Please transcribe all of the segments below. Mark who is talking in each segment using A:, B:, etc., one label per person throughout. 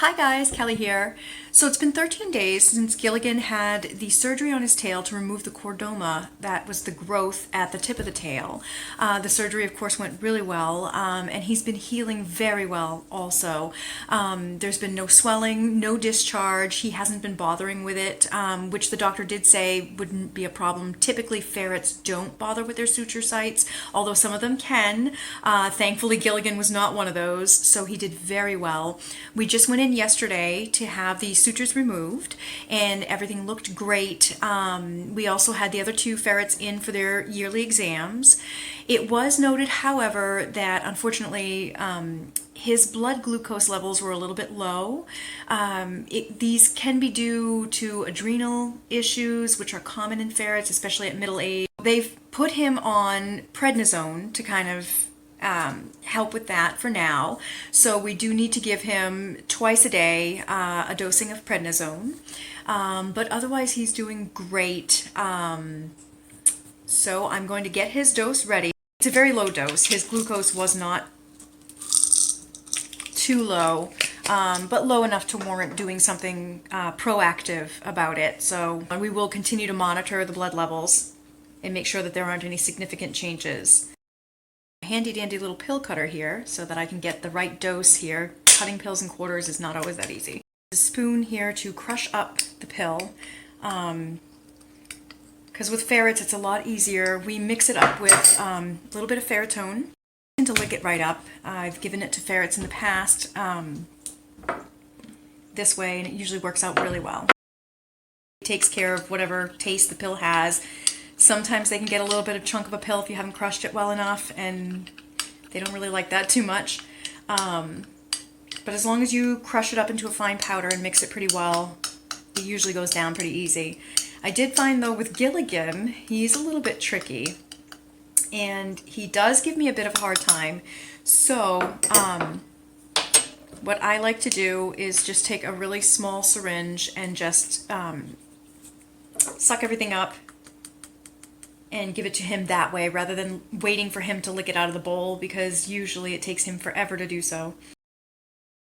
A: Hi guys, Kelly here. So it's been 13 days since Gilligan had the surgery on his tail to remove the chordoma that was the growth at the tip of the tail. The surgery of course went really well and he's been healing very well also. There's been no swelling, no discharge, he hasn't been bothering with it, which the doctor did say wouldn't be a problem. Typically ferrets don't bother with their suture sites, although some of them can. Thankfully Gilligan was not one of those, so he did very well. We just went in yesterday to have the sutures removed and everything looked great. We also had the other two ferrets in for their yearly exams. It was noted, however, that unfortunately his blood glucose levels were a little bit low. These can be due to adrenal issues, which are common in ferrets, especially at middle age. They've put him on prednisone to kind of help with that for now. So we do need to give him twice a day a dosing of prednisone. But otherwise he's doing great. So I'm going to get his dose ready. It's a very low dose. His glucose was not too low, but low enough to warrant doing something proactive about it. So we will continue to monitor the blood levels and make sure that there aren't any significant changes. Handy dandy little pill cutter here so that I can get the right dose here. Cutting pills in quarters is not always that easy. A spoon here to crush up the pill, because with ferrets it's a lot easier. We mix it up with a little bit of ferritone and to lick it right up. I've given it to ferrets in the past this way, and it usually works out really well. It takes care of whatever taste the pill has. Sometimes they can get a little bit of chunk of a pill if you haven't crushed it well enough, and they don't really like that too much. But as long as you crush it up into a fine powder and mix it pretty well, it usually goes down pretty easy. I did find though with Gilligan, he's a little bit tricky, and he does give me a bit of a hard time. So what I like to do is just take a really small syringe and just suck everything up and give it to him that way rather than waiting for him to lick it out of the bowl, because usually it takes him forever to do so.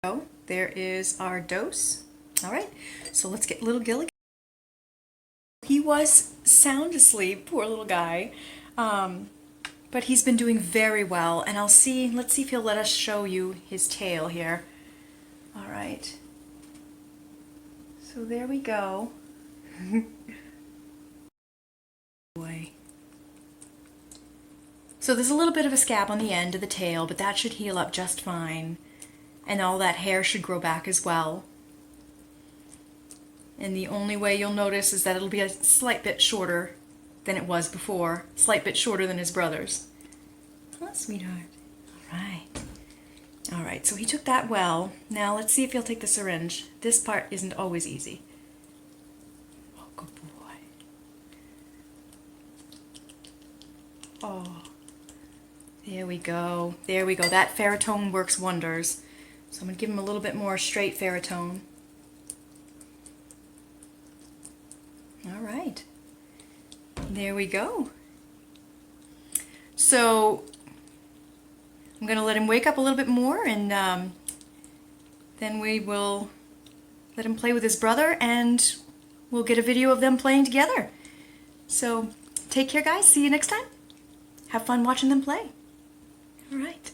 A: So there is our dose. All right, so let's get little Gilligan. He was sound asleep, poor little guy, but he's been doing very well, and let's see if he'll let us show you his tail here. All right, so there we go. Boy. So there's a little bit of a scab on the end of the tail, but that should heal up just fine. And all that hair should grow back as well. And the only way you'll notice is that it'll be a slight bit shorter than it was before. Slight bit shorter than his brother's. Huh, sweetheart? All right, so he took that well. Now let's see if he'll take the syringe. This part isn't always easy. Oh, good boy. Oh. There we go. There we go. That ferritone works wonders. So I'm going to give him a little bit more straight ferritone. All right. There we go. So I'm going to let him wake up a little bit more, and then we will let him play with his brother, and we'll get a video of them playing together. So take care, guys. See you next time. Have fun watching them play. All right.